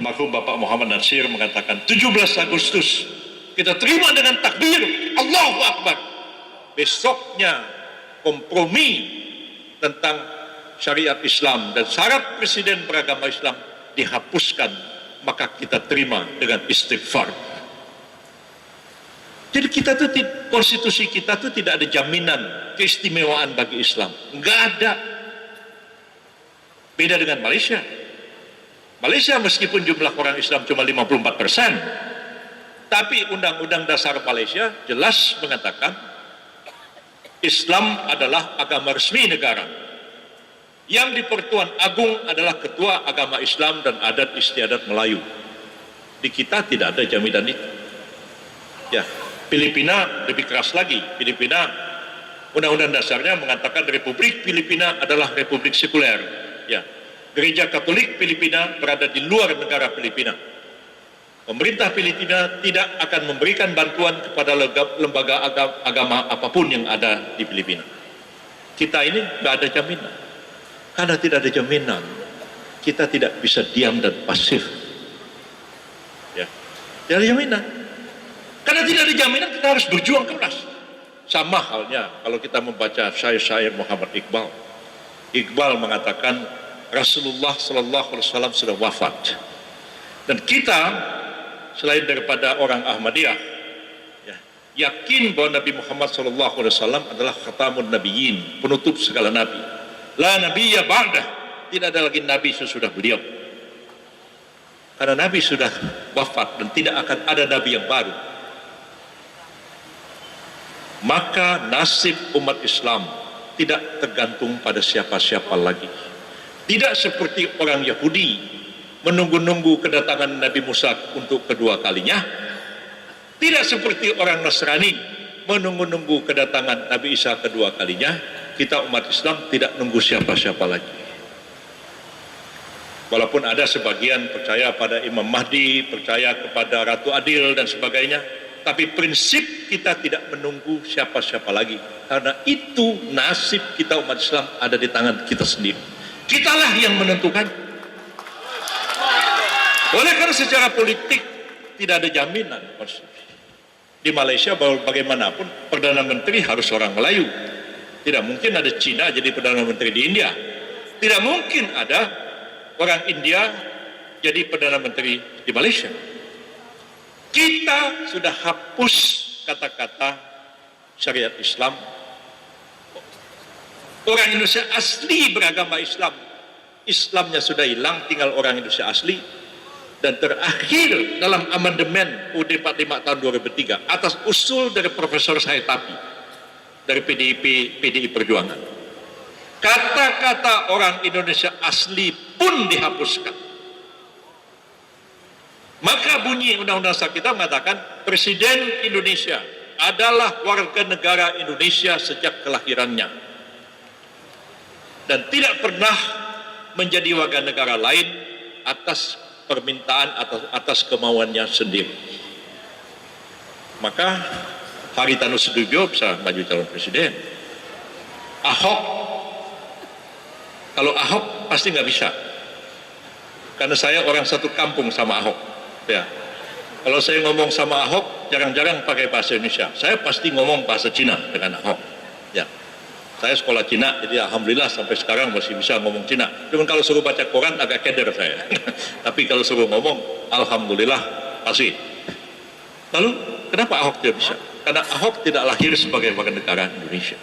almarhum Bapak Muhammad Natsir mengatakan 17 Agustus kita terima dengan takbir Allahu Akbar. Besoknya kompromi tentang syariat Islam dan syarat presiden beragama Islam dihapuskan, maka kita terima dengan istighfar. Jadi kita tuh, konstitusi kita tuh tidak ada jaminan keistimewaan bagi Islam, nggak ada. Beda dengan Malaysia. Malaysia meskipun jumlah orang Islam cuma 54%, tapi Undang-Undang Dasar Malaysia jelas mengatakan Islam adalah agama resmi negara. Yang di Pertuan Agung adalah Ketua Agama Islam dan Adat Istiadat Melayu. Di kita tidak ada jaminan itu. Ya, Filipina lebih keras lagi. Filipina, Undang-Undang Dasarnya mengatakan Republik Filipina adalah republik sekuler. Ya, Gereja Katolik Filipina berada di luar negara Filipina. Pemerintah Filipina tidak akan memberikan bantuan kepada lembaga agama apapun yang ada di Filipina. Kita ini nggak ada jaminan. Karena tidak ada jaminan, kita tidak bisa diam dan pasif. Ya, tidak ada jaminan. Karena tidak ada jaminan, kita harus berjuang keras. Sama halnya kalau kita membaca syair-syair Muhammad Iqbal. Iqbal mengatakan Rasulullah Sallallahu Alaihi Wasallam sudah wafat, dan kita selain daripada orang Ahmadiyah, ya, yakin bahwa Nabi Muhammad Sallallahu Alaihi Wasallam adalah khatamun nabiyyin, penutup segala nabi. La nabiyya ba'dah, tidak ada lagi nabi sesudah beliau. Karena nabi sudah wafat dan tidak akan ada nabi yang baru. Maka nasib umat Islam tidak tergantung pada siapa-siapa lagi. Tidak seperti orang Yahudi menunggu-nunggu kedatangan Nabi Musa untuk kedua kalinya. Tidak seperti orang Nasrani menunggu-nunggu kedatangan Nabi Isa kedua kalinya. Kita umat Islam tidak nunggu siapa-siapa lagi. Walaupun ada sebagian percaya pada Imam Mahdi, percaya kepada Ratu Adil dan sebagainya, tapi prinsip kita tidak menunggu siapa-siapa lagi. Karena itu nasib kita umat Islam ada di tangan kita sendiri. Kitalah yang menentukan. Oleh karena secara politik tidak ada jaminan. Di Malaysia bagaimanapun Perdana Menteri harus orang Melayu. Tidak mungkin ada Cina jadi Perdana Menteri di India. Tidak mungkin ada orang India jadi Perdana Menteri di Malaysia. Kita sudah hapus kata-kata syariat Islam. Orang Indonesia asli beragama Islam, Islamnya sudah hilang, tinggal orang Indonesia asli. Dan terakhir dalam amandemen UUD 45 tahun 2003 atas usul dari Profesor Saitapi dari PDI Perjuangan, kata-kata orang Indonesia asli pun dihapuskan. Maka bunyi Undang-Undang Dasar kita mengatakan Presiden Indonesia adalah warga negara Indonesia sejak kelahirannya dan tidak pernah menjadi warga negara lain atas permintaan atau atas kemauannya sendiri. Maka Haritanu Sudibyo bisa maju calon presiden. Ahok, kalau Ahok pasti nggak bisa, karena saya orang satu kampung sama Ahok. Ya, kalau saya ngomong sama Ahok jarang-jarang pakai bahasa Indonesia, saya pasti ngomong bahasa Cina dengan Ahok. Ya, saya sekolah Cina, jadi alhamdulillah sampai sekarang masih bisa ngomong Cina. Cuman kalau suruh baca koran agak keder saya. Tapi kalau suruh ngomong, alhamdulillah pasti. Lalu kenapa Ahok tidak bisa? Karena Ahok tidak lahir sebagai warga negara Indonesia.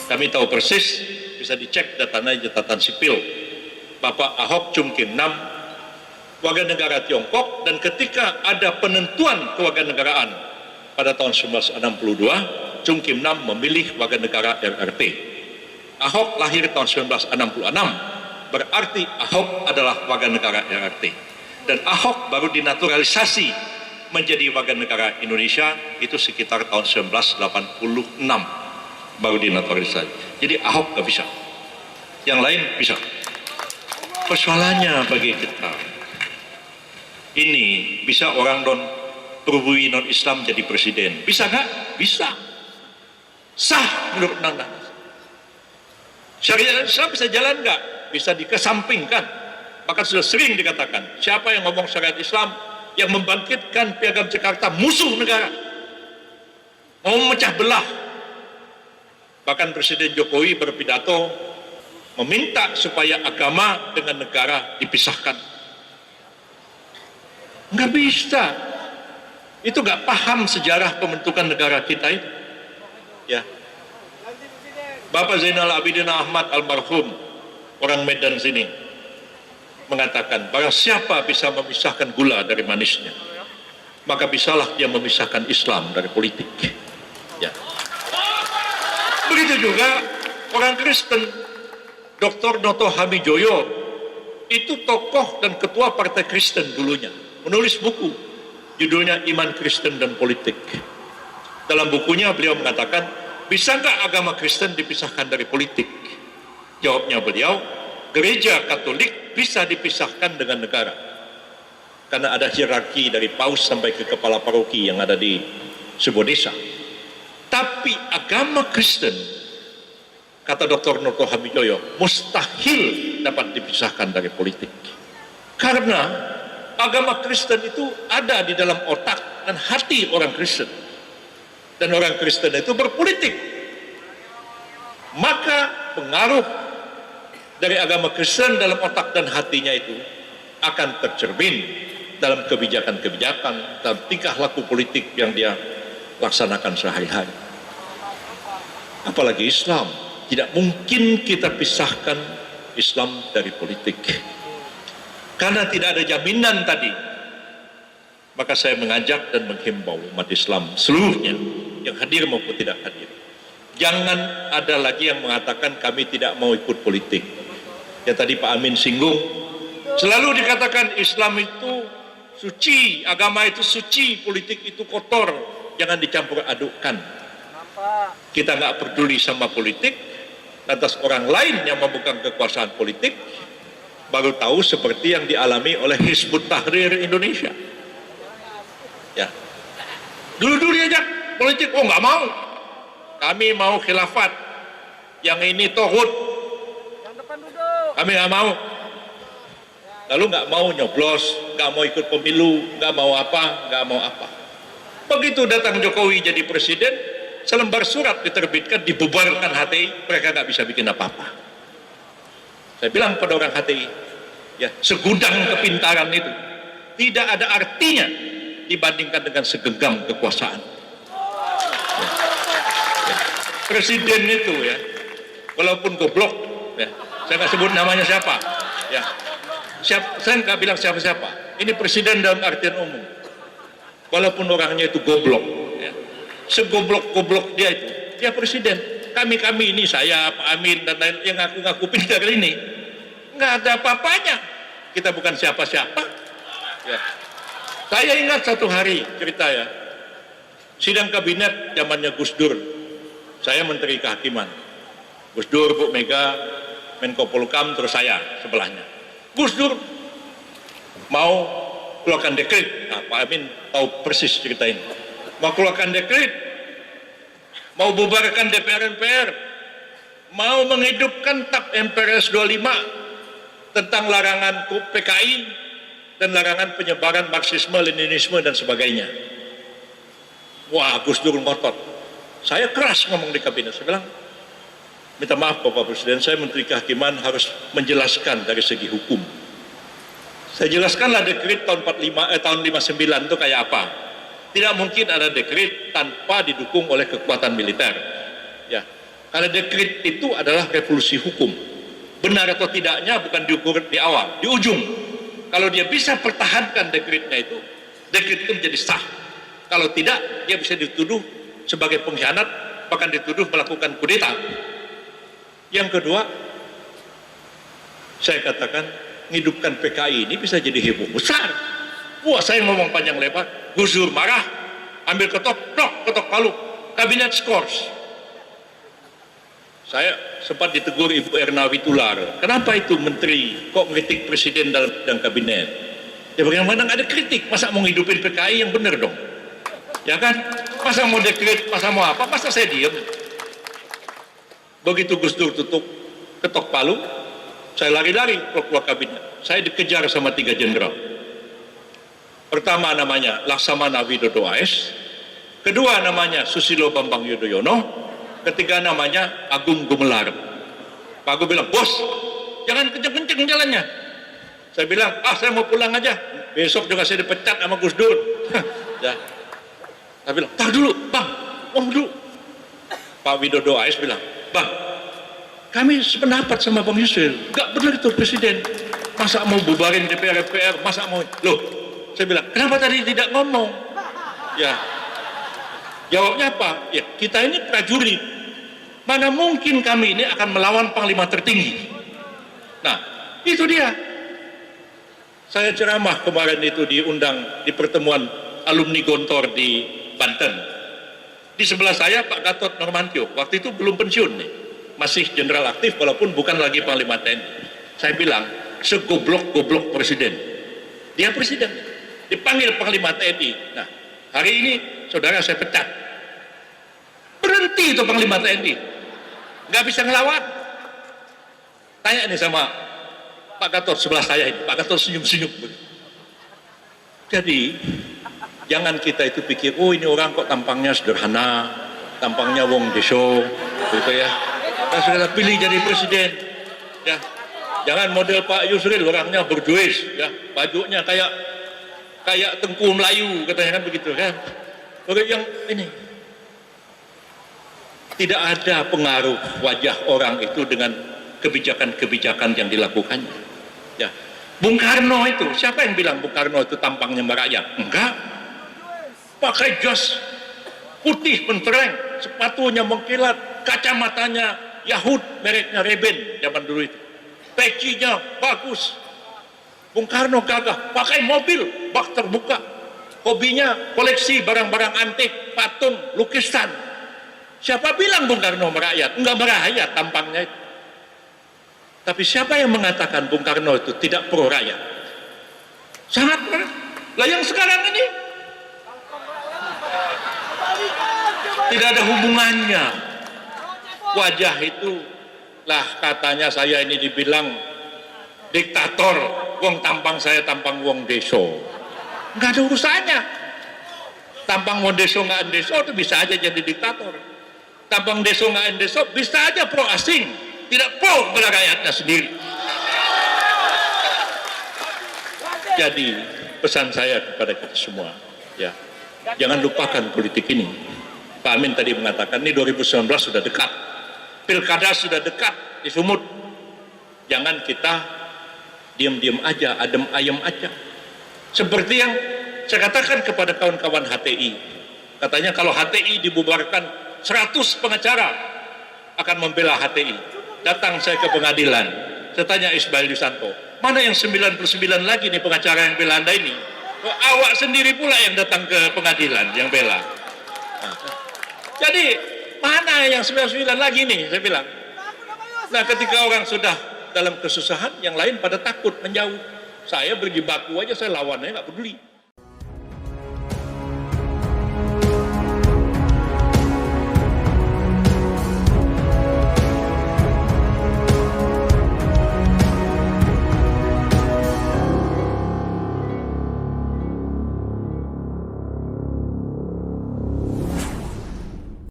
Kami tahu persis, bisa dicek datanya catatan sipil. Bapak Ahok Chung Kim Nam, warga negara Tiongkok, dan ketika ada penentuan kewarganegaraan pada tahun 1962, Chung Kim Nam memilih warga negara RRT. Ahok lahir tahun 1966, berarti Ahok adalah warga negara RRT. Dan Ahok baru dinaturalisasi menjadi warga negara Indonesia itu sekitar tahun 1986 baru dinaturalisasi. Jadi Ahok gak bisa, yang lain bisa. Persoalannya bagi kita ini, bisa orang pribumi non Islam jadi presiden, bisa nggak? Bisa, sah menurut undang-undang. Syariat Islam bisa jalan nggak? Bisa dikesampingkan. Bahkan sudah sering dikatakan, siapa yang ngomong syariat Islam, yang membangkitkan Piagam Jakarta, musuh negara, mau memecah belah. Bahkan Presiden Jokowi berpidato meminta supaya agama dengan negara dipisahkan. Nggak bisa. Itu nggak paham sejarah pembentukan negara kita itu. Ya. Bapak Zainal Abidin Ahmad almarhum, orang Medan sini, mengatakan, barang siapa bisa memisahkan gula dari manisnya, maka bisalah dia memisahkan Islam dari politik. Ya. Begitu juga orang Kristen, Dr. Noto Hamijoyo, itu tokoh dan ketua Partai Kristen dulunya, menulis buku, judulnya Iman Kristen dan Politik. Dalam bukunya beliau mengatakan, bisa nggak agama Kristen dipisahkan dari politik? Jawabnya beliau, gereja Katolik bisa dipisahkan dengan negara. Karena ada hierarki dari paus sampai ke kepala paroki yang ada di sebuah desa. Tapi agama Kristen, kata Dr. Noto Hamijoyo, mustahil dapat dipisahkan dari politik. Karena agama Kristen itu ada di dalam otak dan hati orang Kristen. Dan orang Kristen itu berpolitik. Maka pengaruh dari agama Kristen dalam otak dan hatinya itu akan tercermin dalam kebijakan-kebijakan, dalam tingkah laku politik yang dia laksanakan sehari-hari. Apalagi Islam, tidak mungkin kita pisahkan Islam dari politik. Karena tidak ada jaminan tadi. Maka saya mengajak dan menghimbau umat Islam seluruhnya, yang hadir maupun tidak hadir, jangan ada lagi yang mengatakan kami tidak mau ikut politik. Ya tadi Pak Amin singgung, selalu dikatakan Islam itu suci, agama itu suci, politik itu kotor, jangan dicampur adukkan. Kita nggak peduli sama politik, lantas orang lain yang memegang kekuasaan politik baru tahu seperti yang dialami oleh Hizbut Tahrir Indonesia. Ya, dulu diajak politik, oh nggak mau, kami mau khilafat, yang ini tohut, kami nggak mau. Lalu nggak mau nyoblos, nggak mau ikut pemilu, nggak mau apa. Begitu datang Jokowi jadi presiden, selembar surat diterbitkan, dibubarkan HTI, mereka nggak bisa bikin apa-apa. Saya bilang pada orang HTI, ya segudang kepintaran itu tidak ada artinya dibandingkan dengan segenggam kekuasaan. Ya. Ya. Presiden itu ya, walaupun goblok, ya, saya nggak sebut namanya siapa, ya, saya nggak bilang siapa-siapa. Ini presiden dalam artian umum. Walaupun orangnya itu goblok, ya, segoblok-goblok dia itu, dia presiden. Kami ini, saya, Pak Amin dan lain yang ngaku-ngaku pintar ini, nggak ada apa-apanya. Kita bukan siapa-siapa. Ya. Saya ingat satu hari cerita ya, sidang kabinet zamannya Gus Dur, saya Menteri Kehakiman, Gus Dur, Bu Mega, Menko Polhukam, terus saya sebelahnya. Gus Dur mau keluarkan dekret, nah, Pak Amin tahu persis cerita ini, mau keluarkan dekret, mau bubarkan DPR MPR, mau menghidupkan TAP MPRS 25 tentang larangan PKI dan larangan penyebaran Marxisme, Leninisme dan sebagainya. Wah, Gus Dur ngotot. Saya keras ngomong di kabinet, saya bilang, minta maaf Bapak Presiden, saya Menteri Kehakiman harus menjelaskan dari segi hukum. Saya jelaskanlah dekret tahun 59 itu kayak apa. Tidak mungkin ada dekret tanpa didukung oleh kekuatan militer. Ya, karena dekret itu adalah revolusi hukum. Benar atau tidaknya bukan diukur di awal, di ujung. Kalau dia bisa pertahankan dekretnya itu, dekret itu menjadi sah. Kalau tidak, dia bisa dituduh sebagai pengkhianat, bahkan dituduh melakukan kudeta. Yang kedua, saya katakan, menghidupkan PKI ini bisa jadi heboh besar. Wah, saya ngomong panjang lebar, Gus Dur marah, ambil ketok palu, kabinet skors. Saya sempat ditegur Ibu Erna Witular, kenapa itu menteri kok kritik presiden dalam bidang kabinet? Ya bagaimana nggak ada kritik, masa mau ngidupin PKI yang benar dong? Ya kan, masa mau dekret, masa mau apa, masa saya diem? Begitu Gus Dur tutup ketok palu, Saya lari-lari keluar kabinet. Saya dikejar sama 3 jenderal. Pertama namanya Laksamana Widodo AS, kedua namanya Susilo Bambang Yudhoyono, ketiga namanya Agung Gumelar. Pak Agung bilang, bos, jangan kenceng-kenceng jalannya. Saya bilang, saya mau pulang aja. Besok juga saya dipecat sama Gus Dur. Ya. Saya bilang, tar dulu, bang, ngomong dulu. Pak Widodo AS bilang, bang, kami sependapat sama Bang Yusril. Gak benar itu Presiden. Masa mau bubarin DPR, masa mau... Loh, saya bilang, kenapa tadi tidak ngomong? Ya, jawabnya apa? Ya, kita ini prajurit. Mana mungkin kami ini akan melawan Panglima tertinggi. Nah, itu dia. Saya ceramah kemarin itu diundang di pertemuan alumni Gontor di Banten. Di sebelah saya Pak Gatot Nurmantio. Waktu itu belum pensiun nih. Masih jenderal aktif walaupun bukan lagi Panglima TNI. Saya bilang, segoblok-goblok Presiden. Dia Presiden. Dipanggil Panglima TNI. Nah, hari ini saudara saya pecat. Berhenti itu Panglima TNI. Nggak bisa ngelawan. Tanya nih sama Pak Gatot sebelah saya ini. Pak Gatot senyum-senyum. Jadi, jangan kita itu pikir, oh ini orang kok tampangnya sederhana, tampangnya wong deso, gitu ya. Kita sudah pilih jadi presiden. Ya, jangan model Pak Yusril, orangnya berduis, ya, bajunya kayak Tengku Melayu, katanya kan begitu kan. Orang yang ini tidak ada pengaruh wajah orang itu dengan kebijakan-kebijakan yang dilakukannya. Ya, Bung Karno itu, siapa yang bilang Bung Karno itu tampangnya merakyat? Enggak. Pakai jas putih mentereng, sepatunya mengkilat, kacamatanya Yahud, mereknya Ray-Ban zaman dulu itu. Pecinya bagus. Bung Karno gagah, pakai mobil, bak terbuka. Hobinya koleksi barang-barang antik, patung, lukisan. Siapa bilang Bung Karno merakyat? Enggak merakyat tampangnya itu. Tapi siapa yang mengatakan Bung Karno itu tidak pro rakyat? Sangat berat. Lah yang sekarang ini tidak ada hubungannya. Wajah itu lah katanya saya ini dibilang diktator, wong tampang saya tampang wong deso. Enggak ada urusannya. Tampang wong deso nggak deso itu bisa aja jadi diktator. Tampang deso nggak deso bisa aja pro asing, tidak pro kepada rakyatnya sendiri. Jadi pesan saya kepada kita semua, ya, jangan lupakan politik ini. Pak Amin tadi mengatakan ini 2019 sudah dekat, pilkada sudah dekat di Sumut. Jangan kita diam-diam aja, adem ayem aja. Seperti yang saya katakan kepada kawan-kawan HTI, katanya kalau HTI dibubarkan 100 pengacara akan membela HTI. Datang saya ke pengadilan, saya tanya Ismail Yusanto, mana yang 99 lagi nih pengacara yang bela Anda ini? Oh, awak sendiri pula yang datang ke pengadilan yang bela. Jadi mana yang 99 lagi nih, saya bilang. Nah, ketika orang sudah dalam kesusahan, yang lain pada takut menjauh. Saya berjibaku aja, saya lawannya nggak peduli.